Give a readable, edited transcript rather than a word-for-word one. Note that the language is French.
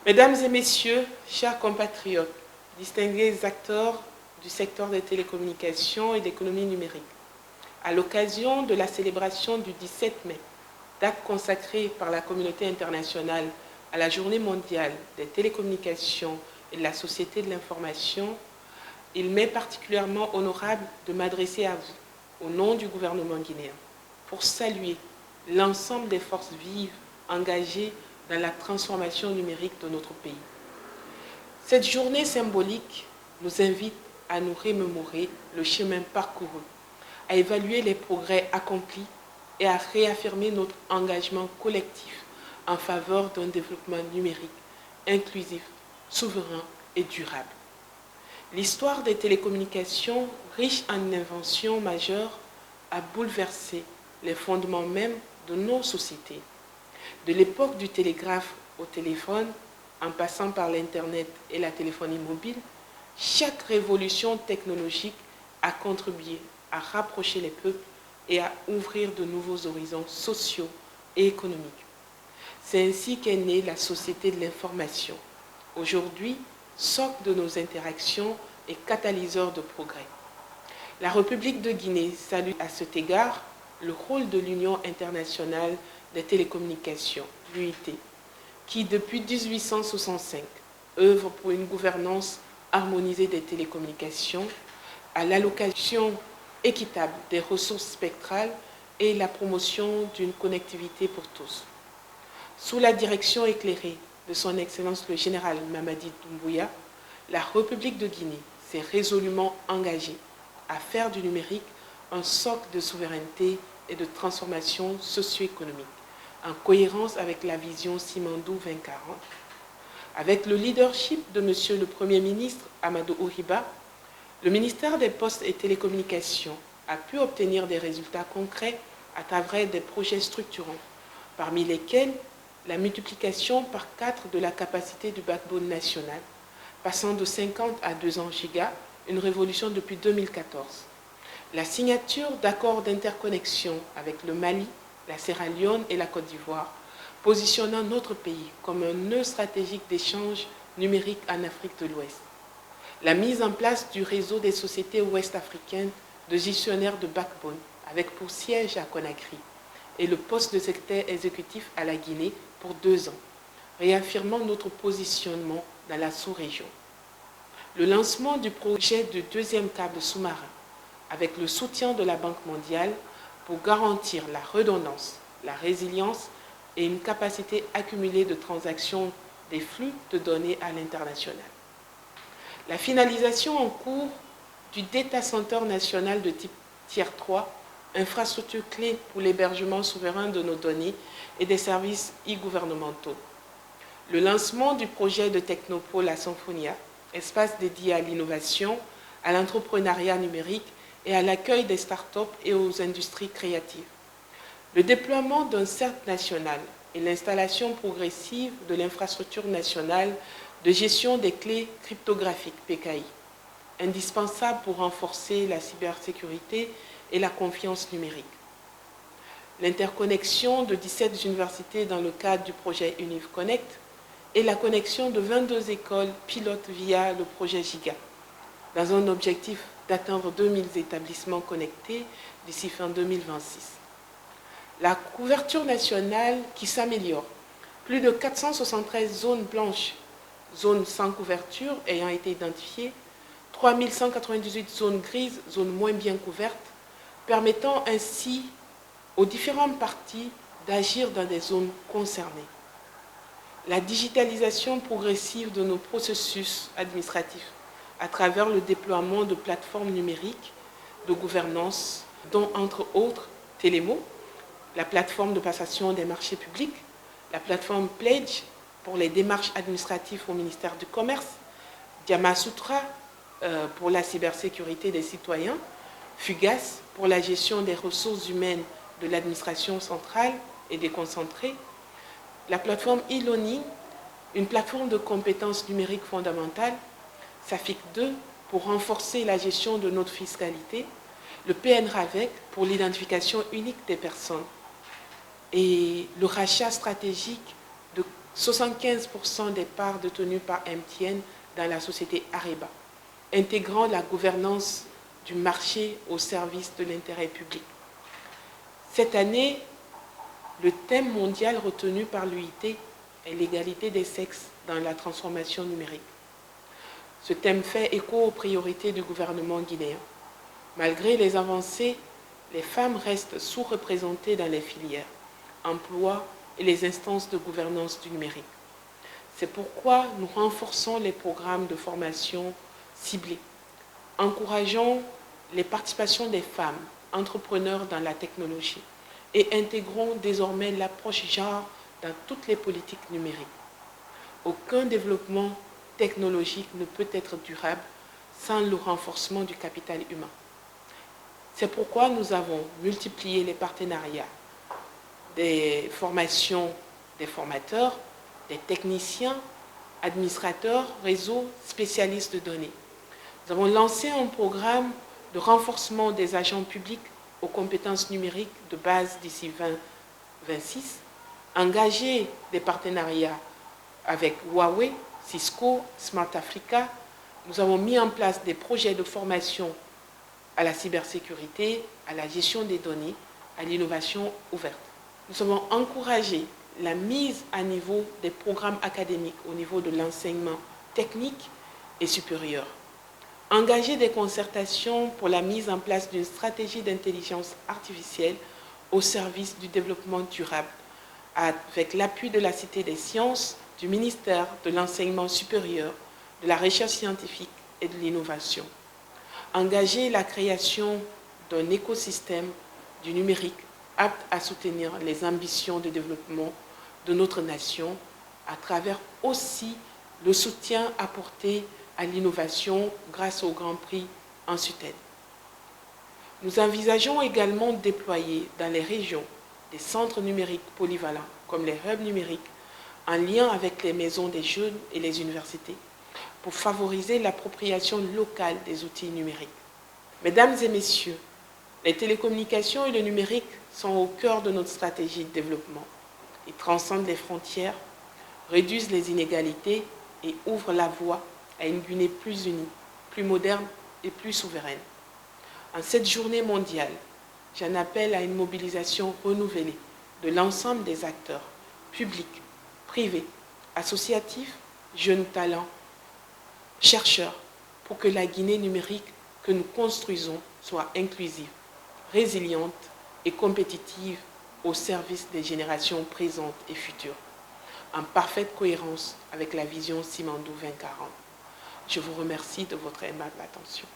Mesdames et messieurs, chers compatriotes, distingués acteurs du secteur des télécommunications et d'économie numérique, à l'occasion de la célébration du 17 mai, date consacrée par la communauté internationale à la Journée mondiale des télécommunications et de la société de l'information, il m'est particulièrement honorable de m'adresser à vous, au nom du gouvernement guinéen, pour saluer l'ensemble des forces vives engagées dans la transformation numérique de notre pays. Cette journée symbolique nous invite à nous remémorer le chemin parcouru, à évaluer les progrès accomplis et à réaffirmer notre engagement collectif en faveur d'un développement numérique inclusif, souverain et durable. L'histoire des télécommunications, riche en inventions majeures, a bouleversé les fondements mêmes de nos sociétés. De l'époque du télégraphe au téléphone, en passant par l'Internet et la téléphonie mobile, chaque révolution technologique a contribué à rapprocher les peuples et à ouvrir de nouveaux horizons sociaux et économiques. C'est ainsi qu'est née la société de l'information, aujourd'hui socle de nos interactions et catalyseur de progrès. La République de Guinée salue à cet égard le rôle de l'Union internationale des télécommunications, l'UIT, qui depuis 1865 œuvre pour une gouvernance harmonisée des télécommunications, à l'allocation équitable des ressources spectrales et la promotion d'une connectivité pour tous. Sous la direction éclairée de son Excellence le général Mamadi Doumbouya, la République de Guinée s'est résolument engagée à faire du numérique un socle de souveraineté et de transformation socio-économique, en cohérence avec la vision Simandou 2040. Avec le leadership de M. le Premier ministre Amadou Ouriba, le ministère des Postes et Télécommunications a pu obtenir des résultats concrets à travers des projets structurants, parmi lesquels la multiplication par 4 de la capacité du backbone national, passant de 50 à 200 gigas, une révolution depuis 2014. La signature d'accords d'interconnexion avec le Mali, la Sierra Leone et la Côte d'Ivoire, positionnant notre pays comme un nœud stratégique d'échange numérique en Afrique de l'Ouest. La mise en place du réseau des sociétés ouest-africaines de gestionnaires de backbone, avec pour siège à Conakry, et le poste de secrétaire exécutif à la Guinée pour 2 ans, réaffirmant notre positionnement dans la sous-région. Le lancement du projet de 2e câble sous-marin, avec le soutien de la Banque mondiale pour garantir la redondance, la résilience et une capacité accumulée de transactions des flux de données à l'international. La finalisation en cours du Data Center national de type Tier 3, infrastructure clé pour l'hébergement souverain de nos données et des services e-gouvernementaux. Le lancement du projet de Technopole à Symphonia, espace dédié à l'innovation, à l'entrepreneuriat numérique et à l'accueil des startups et aux industries créatives. Le déploiement d'un CERT national et l'installation progressive de l'infrastructure nationale de gestion des clés cryptographiques PKI, indispensable pour renforcer la cybersécurité et la confiance numérique. L'interconnexion de 17 universités dans le cadre du projet UnivConnect et la connexion de 22 écoles pilotes via le projet GIGA, dans un objectif d'atteindre 2000 établissements connectés d'ici fin 2026. La couverture nationale qui s'améliore, plus de 473 zones blanches, zones sans couverture ayant été identifiées, 3198 zones grises, zones moins bien couvertes, permettant ainsi aux différentes parties d'agir dans des zones concernées. La digitalisation progressive de nos processus administratifs à travers le déploiement de plateformes numériques de gouvernance, dont entre autres Télémo, la plateforme de passation des marchés publics, la plateforme Pledge pour les démarches administratives au ministère du Commerce, Diamasutra pour la cybersécurité des citoyens, Fugas pour la gestion des ressources humaines de l'administration centrale et déconcentrée, la plateforme e-learning, une plateforme de compétences numériques fondamentales, SAFIC 2 pour renforcer la gestion de notre fiscalité, le PNRAVEC pour l'identification unique des personnes et le rachat stratégique de 75% des parts détenues par MTN dans la société Areba, intégrant la gouvernance du marché au service de l'intérêt public. Cette année, le thème mondial retenu par l'UIT est l'égalité des sexes dans la transformation numérique. Ce thème fait écho aux priorités du gouvernement guinéen. Malgré les avancées, les femmes restent sous-représentées dans les filières, emplois et les instances de gouvernance du numérique. C'est pourquoi nous renforçons les programmes de formation ciblés, encourageons les participations des femmes, entrepreneurs dans la technologie et intégrons désormais l'approche genre dans toutes les politiques numériques. Aucun développement technologique ne peut être durable sans le renforcement du capital humain. C'est pourquoi nous avons multiplié les partenariats des formations des formateurs, des techniciens, administrateurs, réseaux, spécialistes de données. Nous avons lancé un programme de renforcement des agents publics aux compétences numériques de base d'ici 2026, engagé des partenariats avec Huawei, Cisco, Smart Africa. Nous avons mis en place des projets de formation à la cybersécurité, à la gestion des données, à l'innovation ouverte. Nous avons encouragé la mise à niveau des programmes académiques au niveau de l'enseignement technique et supérieur. Engager des concertations pour la mise en place d'une stratégie d'intelligence artificielle au service du développement durable, avec l'appui de la Cité des sciences, du ministère de l'enseignement supérieur, de la recherche scientifique et de l'innovation. Engager la création d'un écosystème du numérique apte à soutenir les ambitions de développement de notre nation à travers aussi le soutien apporté à l'innovation grâce au Grand Prix en SUTED. Nous envisageons également de déployer dans les régions des centres numériques polyvalents comme les hubs numériques en lien avec les maisons des jeunes et les universités pour favoriser l'appropriation locale des outils numériques. Mesdames et messieurs, les télécommunications et le numérique sont au cœur de notre stratégie de développement. Ils transcendent les frontières, réduisent les inégalités et ouvrent la voie à une Guinée plus unie, plus moderne et plus souveraine. En cette journée mondiale, j'en appelle à une mobilisation renouvelée de l'ensemble des acteurs, publics, privés, associatifs, jeunes talents, chercheurs, pour que la Guinée numérique que nous construisons soit inclusive, résiliente et compétitive au service des générations présentes et futures, en parfaite cohérence avec la vision Simandou 2040. Je vous remercie de votre aimable attention.